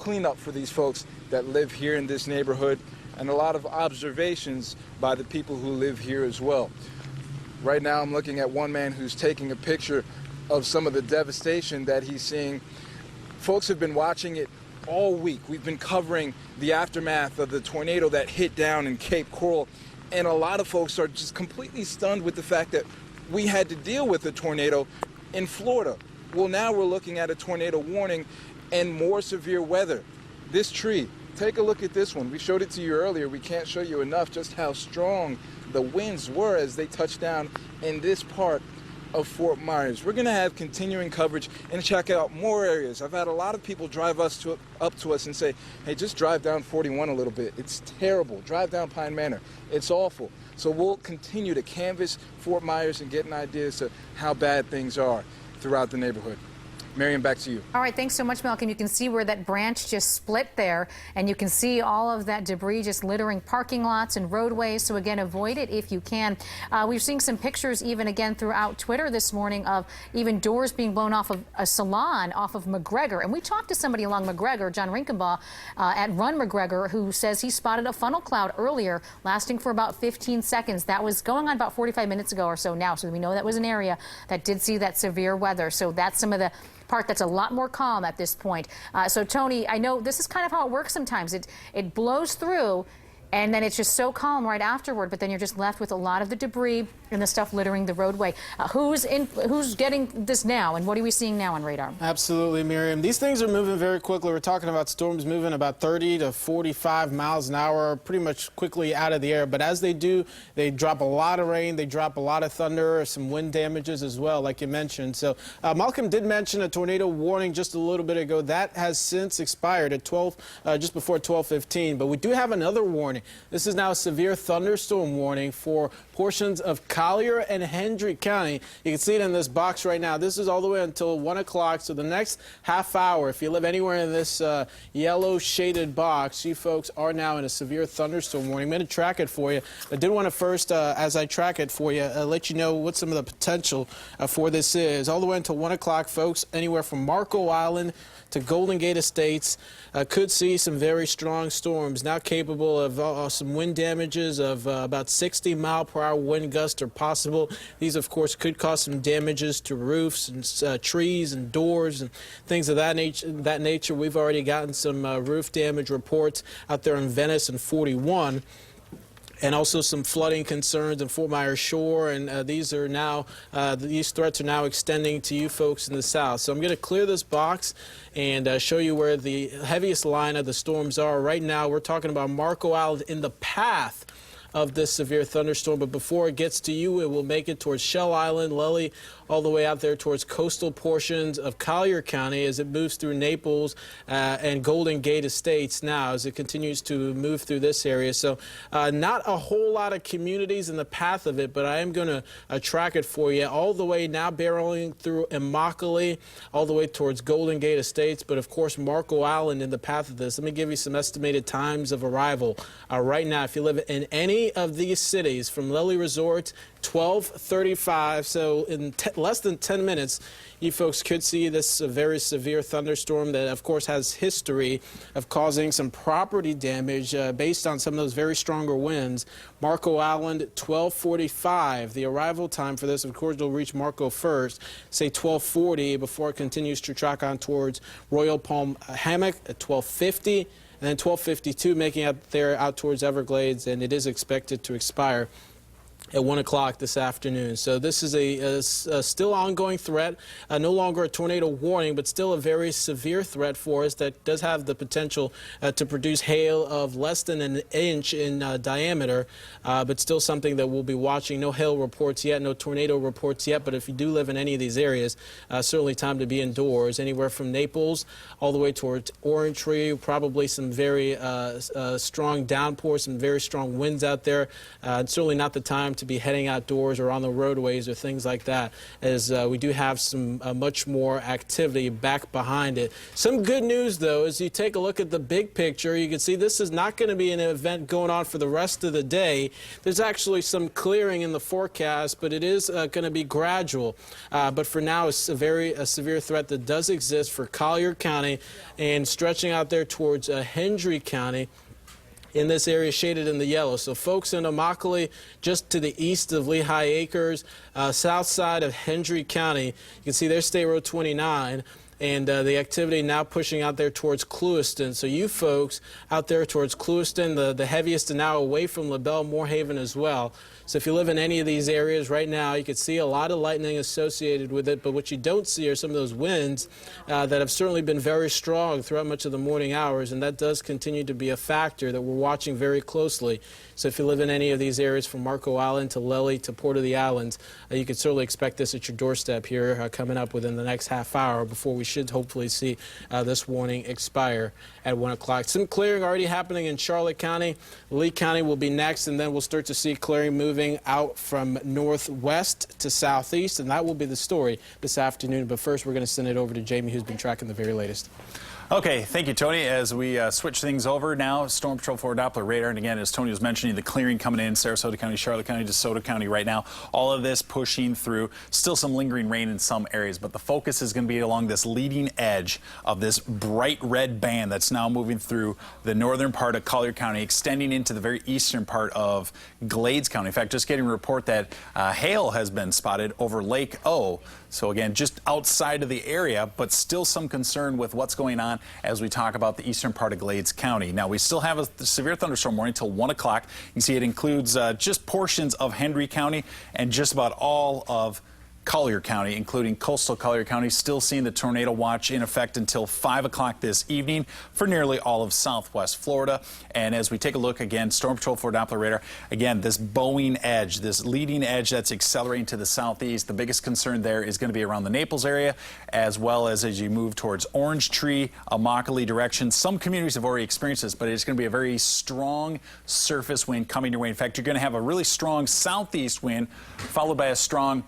cleanup for these folks that live here in this neighborhood, and a lot of observations by the people who live here as well. Right now I'm looking at one man who's taking a picture of some of the devastation that he's seeing. Folks have been watching it all week. We've been covering the aftermath of the tornado that hit down in Cape Coral, and a lot of folks are just completely stunned with the fact that we had to deal with a tornado in Florida. Well, now we're looking at a tornado warning and more severe weather. This tree, take a look at this one. We showed it to you earlier. We can't show you enough just how strong the winds were as they touched down in this part of Fort Myers. We're going to have continuing coverage and check out more areas. I've had a lot of people drive up to us and say, hey, just drive down 41 a little bit. It's terrible. Drive down Pine Manor. It's awful. So we'll continue to canvass Fort Myers and get an idea as to how bad things are throughout the neighborhood. Miriam, back to you. All right, thanks so much, Malcolm. You can see where that branch just split there, and you can see all of that debris just littering parking lots and roadways. So again, avoid it if you can. We're seeing some pictures even again throughout Twitter this morning of even doors being blown off of a salon off of McGregor. And we talked to somebody along McGregor, John Rinkenbaugh, at Run McGregor, who says he spotted a funnel cloud earlier lasting for about 15 seconds. That was going on about 45 minutes ago or so now. So we know that was an area that did see that severe weather. So that's some of the part that's a lot more calm at this point. So Tony, I know this is kind of how it works sometimes. It blows through and then it's just so calm right afterward, but then you're just left with a lot of the debris and the stuff littering the roadway. Who's getting this now, and what are we seeing now on radar? Absolutely, Miriam. These things are moving very quickly. We're talking about storms moving about 30 to 45 miles an hour, pretty much quickly out of the air. But as they do, they drop a lot of rain, they drop a lot of thunder, some wind damages as well, like you mentioned. So Malcolm did mention a tornado warning just a little bit ago. That has since expired at just before 12:15. But we do have another warning. This is now a severe thunderstorm warning for portions of Collier and Hendrick County. You can see it in this box right now. This is all the way until 1 o'clock. So the next half hour, if you live anywhere in this yellow shaded box, you folks are now in a severe thunderstorm warning. I'm going to track it for you. I did want to first, as I track it for you, let you know what some of the potential for this is. All the way until 1 o'clock, folks, anywhere from Marco Island to Golden Gate Estates could see some very strong storms, now capable of some wind damages of about 60-mile-per-hour wind gusts are possible. These, of course, could cause some damages to roofs and trees and doors and things of that nature. We've already gotten some roof damage reports out there in Venice and 41. And also some flooding concerns in Fort Myers Shore, and these threats are now extending to you folks in the south. So I'm going to clear this box and show you where the heaviest line of the storms are. Right now, we're talking about Marco Island in the path of this severe thunderstorm, but before it gets to you, it will make it towards Shell Island, Lully, all the way out there towards coastal portions of Collier County as it moves through Naples and Golden Gate Estates now as it continues to move through this area. So not a whole lot of communities in the path of it, but I am going to track it for you all the way now barreling through Immokalee, all the way towards Golden Gate Estates, but of course Marco Island in the path of this. Let me give you some estimated times of arrival. Right now, if you live in any of these cities, from Lily Resort, 12:35, so in less than 10 minutes, you folks could see this very severe thunderstorm that, of course, has history of causing some property damage based on some of those very stronger winds. Marco Island, 12:45. The arrival time for this, of course, will reach Marco first, say 12:40, before it continues to track on towards Royal Palm Hammock at 12:50. And then 12:52, making it there out towards Everglades, and it is expected to expire at 1 o'clock this afternoon. So this is a still ongoing threat, no longer a tornado warning, but still a very severe threat for us that does have the potential to produce hail of less than an inch in diameter, but still something that we'll be watching. No hail reports yet, no tornado reports yet, but if you do live in any of these areas, certainly time to be indoors. Anywhere from Naples all the way towards Orange Tree, probably some very strong downpours, some very strong winds out there. Certainly not the time to to be heading outdoors or on the roadways or things like that, as we do have some much more activity back behind it. Some good news, though, as you take a look at the big picture, you can see this is not going to be an event going on for the rest of the day. There's actually some clearing in the forecast, but it is going to be gradual. But for now, it's a very severe threat that does exist for Collier County and stretching out there towards Hendry County. In this area shaded in the yellow. So folks in Immokalee, just to the east of Lehigh Acres, south side of Hendry County, you can see there's State Road 29. And the activity now pushing out there towards Clewiston. So you folks out there towards Clewiston, the heaviest and now away from LaBelle, Moorhaven as well. So if you live in any of these areas right now, you can see a lot of lightning associated with it. But what you don't see are some of those winds that have certainly been very strong throughout much of the morning hours. And that does continue to be a factor that we're watching very closely. So if you live in any of these areas from Marco Island to Lely to Port of the Islands, you can certainly expect this at your doorstep here coming up within the next half hour before we should hopefully see this warning expire at 1 o'clock. Some clearing already happening in Charlotte County. Lee County will be next, and then we'll start to see clearing moving out from northwest to southeast, and that will be the story this afternoon. But first, we're going to send it over to Jamie, who's been tracking the very latest. Okay, thank you, Tony. As we switch things over now, Storm Patrol 4 Doppler radar, and again, as Tony was mentioning, the clearing coming in Sarasota County, Charlotte County, DeSoto County right now. All of this pushing through. Still some lingering rain in some areas, but the focus is going to be along this leading edge of this bright red band that's now moving through the northern part of Collier County, extending into the very eastern part of Glades County. In fact, just getting a report that hail has been spotted over Lake O. So again, just outside of the area, but still some concern with what's going on as we talk about the eastern part of Glades County. Now, we still have a severe thunderstorm warning until 1 o'clock. You can see it includes just portions of Hendry County and just about all of Collier County, including coastal Collier County, still seeing the tornado watch in effect until 5 o'clock this evening for nearly all of southwest Florida. And as we take a look again, Storm Patrol 4 Doppler radar, again, this bowing edge, this leading edge that's accelerating to the southeast. The biggest concern there is going to be around the Naples area, as well as you move towards Orange Tree, Immokalee direction. Some communities have already experienced this, but it's going to be a very strong surface wind coming your way. In fact, you're going to have a really strong southeast wind followed by a strong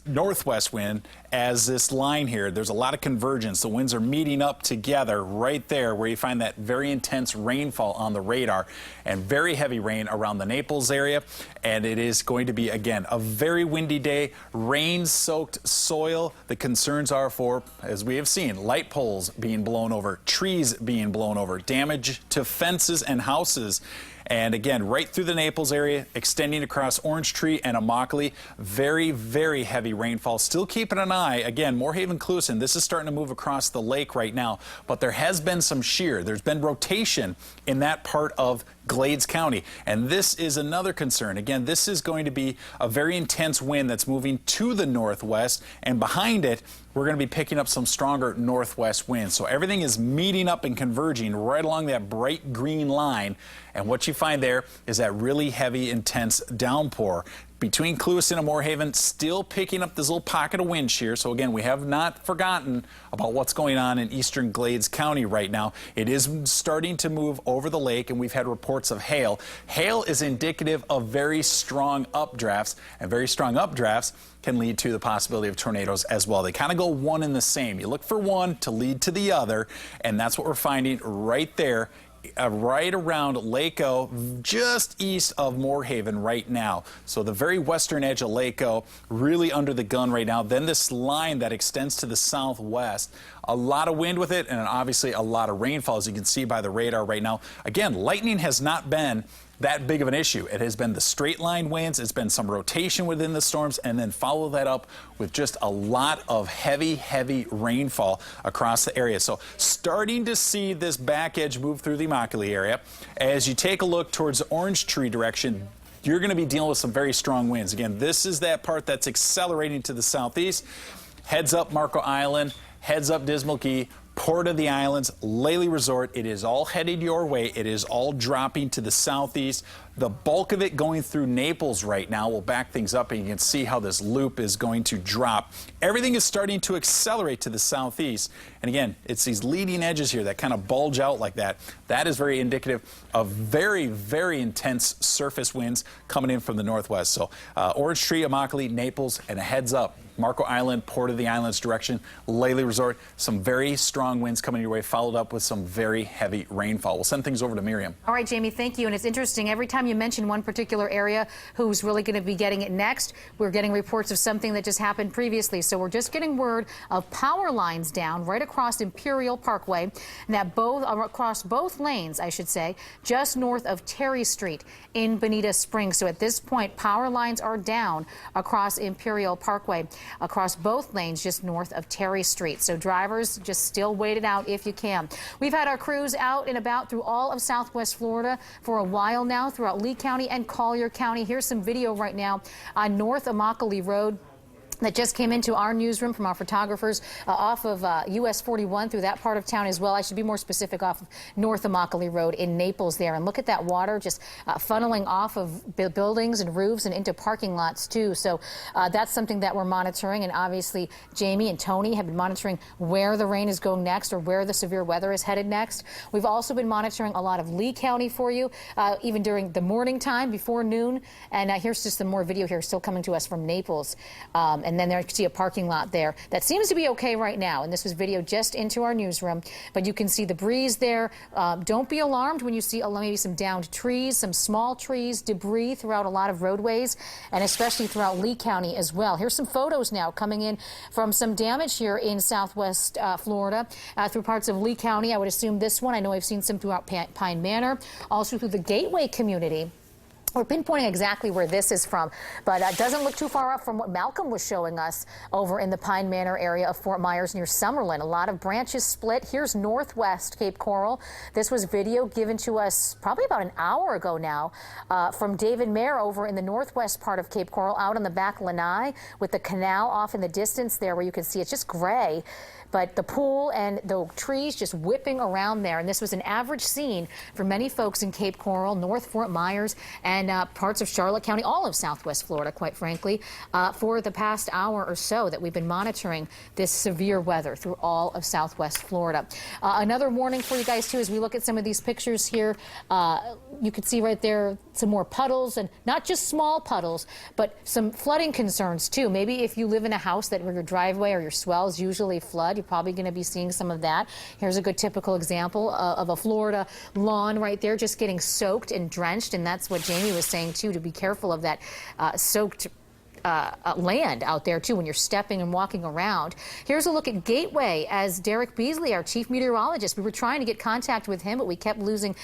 northwest wind as this line here. There's a lot of convergence. The winds are meeting up together right there where you find that very intense rainfall on the radar and very heavy rain around the Naples area. And it is going to be, again, a very windy day, rain-soaked soil. The concerns are for, as we have seen, light poles being blown over, trees being blown over, damage to fences and houses. And again, right through the Naples area, extending across Orange Tree and Immokalee. Very, very heavy rainfall. Still keeping an eye. Again, Moorhaven, Clewiston, this is starting to move across the lake right now. But there has been some shear. There's been rotation in that part of Glades County. And this is another concern. Again, this is going to be a very intense wind that's moving to the northwest. And behind it, we're going to be picking up some stronger northwest winds. So everything is meeting up and converging right along that bright green line. And what you find there is that really heavy, intense downpour. Between Clewiston and Moorhaven, still picking up this little pocket of wind shear. So again, we have not forgotten about what's going on in eastern Glades County right now. It is starting to move over the lake, and we've had reports of hail. Hail is indicative of very strong updrafts, and very strong updrafts can lead to the possibility of tornadoes as well. They kind of go one and the same. You look for one to lead to the other, and that's what we're finding right there. Right around Lake O, just east of Moorhaven right now. So the very western edge of Lake O, really under the gun right now. Then this line that extends to the southwest. A lot of wind with it, and obviously a lot of rainfall, as you can see by the radar right now. Again, lightning has not been that big of an issue. It has been the straight line winds, it's been some rotation within the storms, and then follow that up with just a lot of heavy rainfall across the area. So starting to see this back edge move through the Immokalee area. As you take a look towards the Orange Tree direction, you're going to be dealing with some very strong winds. Again, this is that part that's accelerating to the southeast. Heads up Marco Island, heads up Dismal Key, Port of the Islands, Lely Resort. It is all headed your way. It is all dropping to the southeast. The bulk of it going through Naples right now. We'll back things up and you can see how this loop is going to drop. Everything is starting to accelerate to the southeast. And again, it's these leading edges here that kind of bulge out like that. That is very indicative of very, very intense surface winds coming in from the northwest. So Orange Tree, Immokalee, Naples, and a heads up. Marco Island, Port of the Islands direction, Lely Resort, some very strong winds coming your way, followed up with some very heavy rainfall. We'll send things over to Miriam. All right, Jamie, thank you. And it's interesting, every time you mention one particular area who's really going to be getting it next, we're getting reports of something that just happened previously. So we're just getting word of power lines down right across Imperial Parkway, and that across both lanes, I should say, just north of Terry Street in Bonita Springs. So at this point, power lines are down across Imperial Parkway, across both lanes just north of Terry Street. So drivers, just still wait it out if you can. We've had our crews out and about through all of Southwest Florida for a while now, throughout Lee County and Collier County. Here's some video right now on North Immokalee Road that just came into our newsroom from our photographers off of US 41 through that part of town as well. I should be more specific, off of North Immokalee Road in Naples there. And look at that water just funneling off of buildings and roofs and into parking lots too. So that's something that we're monitoring. And obviously Jamie and Tony have been monitoring where the rain is going next or where the severe weather is headed next. We've also been monitoring a lot of Lee County for you, even during the morning time before noon. And here's just some more video here still coming to us from Naples. And then there you can see a parking lot there that seems to be okay right now. And this was video just into our newsroom. But you can see the breeze there. Don't be alarmed when you see maybe some downed trees, some small trees, debris throughout a lot of roadways, and especially throughout Lee County as well. Here's some photos now coming in from some damage here in Southwest Florida through parts of Lee County. I would assume this one. I know I've seen some throughout Pine Manor, also through the Gateway community. We're pinpointing exactly where this is from, but it doesn't look too far off from what Malcolm was showing us over in the Pine Manor area of Fort Myers near Summerlin. A lot of branches split. Here's northwest Cape Coral. This was video given to us probably about an hour ago now from David Mayer over in the northwest part of Cape Coral, out on the back lanai with the canal off in the distance there where you can see it's just gray. But the pool and the trees just whipping around there. And this was an average scene for many folks in Cape Coral, North Fort Myers, and parts of Charlotte County, all of Southwest Florida, quite frankly, for the past hour or so that we've been monitoring this severe weather through all of Southwest Florida. Another warning for you guys, too, as we look at some of these pictures here, you can see right there some more puddles, and not just small puddles, but some flooding concerns, too. Maybe if you live in a house where your driveway or your swells usually flood, you're probably going to be seeing some of that. Here's a good typical example of a Florida lawn right there just getting soaked and drenched, and that's what Jamie was saying too, to be careful of that soaked land out there too when you're stepping and walking around. Here's a look at Gateway as Derek Beasley, our chief meteorologist, we were trying to get contact with him, but we kept losing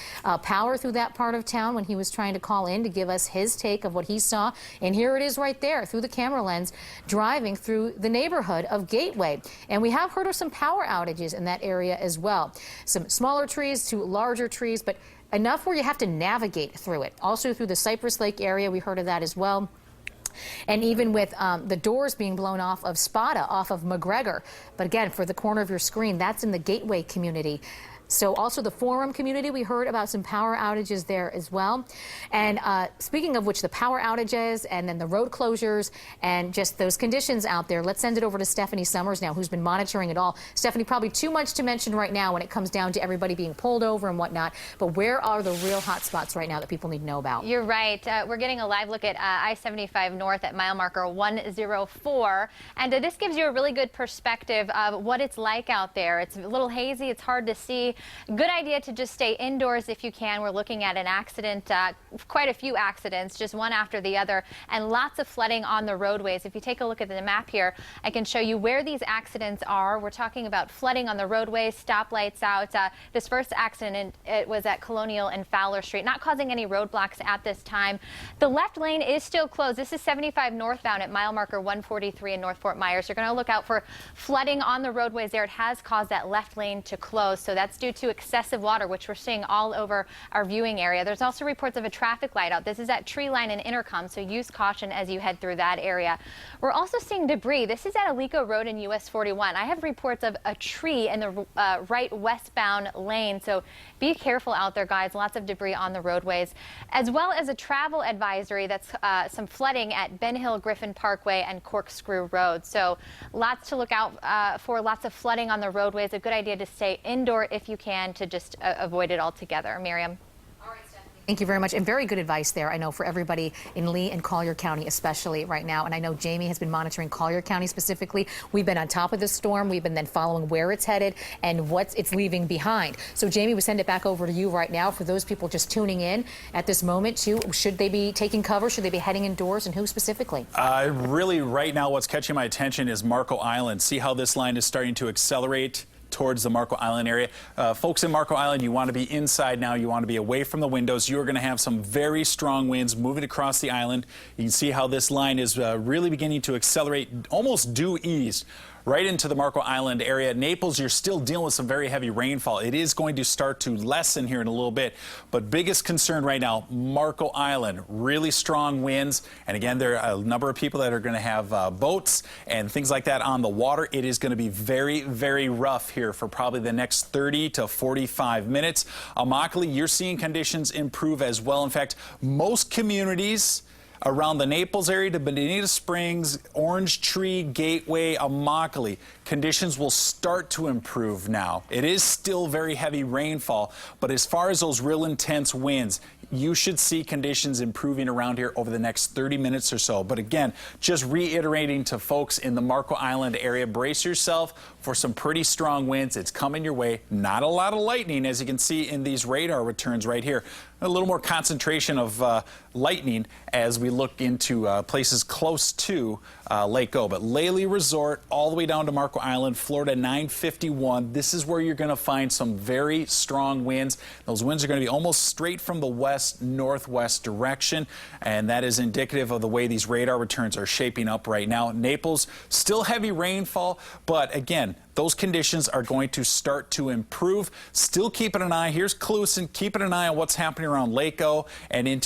power through that part of town when he was trying to call in to give us his take of what he saw. And here it is right there through the camera lens, driving through the neighborhood of Gateway. And we have heard of some power outages in that area as well. Some smaller trees to larger trees, but enough where you have to navigate through it. Also through the Cypress Lake area, we heard of that as well. And even with the doors being blown off of Spada, off of McGregor. But again, for the corner of your screen, that's in the Gateway community. So also the Forum community, we heard about some power outages there as well. And speaking of which, the power outages and then the road closures and just those conditions out there, let's send it over to Stephanie Summers now, who's been monitoring it all. Stephanie, probably too much to mention right now when it comes down to everybody being pulled over and whatnot, but where are the real hot spots right now that people need to know about? You're right. We're getting a live look at I-75 North at mile marker 104, and this gives you a really good perspective of what it's like out there. It's a little hazy, it's hard to see. Good idea to just stay indoors if you can. We're looking at an accident, quite a few accidents, just one after the other, and lots of flooding on the roadways. If you take a look at the map here, I can show you where these accidents are. We're talking about flooding on the roadways, stoplights out. This first accident, it was at Colonial and Fowler Street, not causing any roadblocks at this time. The left lane is still closed. This is 75 northbound at mile marker 143 in North Fort Myers. You're going to look out for flooding on the roadways there. It has caused that left lane to close, so that's due to excessive water, which we're seeing all over our viewing area. There's also reports of a traffic light out. This is at Tree Line and Intercom, so use caution as you head through that area. We're also seeing debris. This is at Alico Road in US 41. I have reports of a tree in the right westbound lane, so be careful out there, guys. Lots of debris on the roadways, as well as a travel advisory that's some flooding at Ben Hill, Griffin Parkway, and Corkscrew Road. So lots to look out for, lots of flooding on the roadways. A good idea to stay indoor if you can, to just avoid it altogether. Miriam. Thank you very much, and very good advice there, I know, for everybody in Lee and Collier County especially right now. And I know Jamie has been monitoring Collier County specifically. We've been on top of the storm. We've been then following where it's headed and what it's leaving behind. So Jamie, we send it back over to you right now for those people just tuning in at this moment. Should they be taking cover? Should they be heading indoors, and who specifically? Really, right now, what's catching my attention is Marco Island. See how this line is starting to accelerate towards the Marco Island area. Folks in Marco Island, you want to be inside now. You want to be away from the windows. You're going to have some very strong winds moving across the island. You can see how this line is really beginning to accelerate almost due east right into the Marco Island area. Naples, you're still dealing with some very heavy rainfall. It is going to start to lessen here in a little bit, but biggest concern right now, Marco Island, really strong winds. And again, there are a number of people that are going to have boats and things like that on the water. It is going to be very, very rough here for probably the next 30 to 45 minutes. Immokalee, you're seeing conditions improve as well. In fact, most communities around the Naples area to Bonita Springs, Orange Tree, Gateway, Immokalee, conditions will start to improve now. It is still very heavy rainfall, but as far as those real intense winds, you should see conditions improving around here over the next 30 minutes or so. But again, just reiterating to folks in the Marco Island area, brace yourself for some pretty strong winds. It's coming your way. Not a lot of lightning, as you can see in these radar returns right here. A little more concentration of lightning as we look into places close to Lake O. But Lely Resort all the way down to Marco Island, Florida 951. This is where you're going to find some very strong winds. Those winds are going to be almost straight from the west-northwest direction, and that is indicative of the way these radar returns are shaping up right now. Naples, still heavy rainfall, but again, those conditions are going to start to improve. Still keeping an eye. Here's Clusen, keeping an eye on what's happening around Lake O and into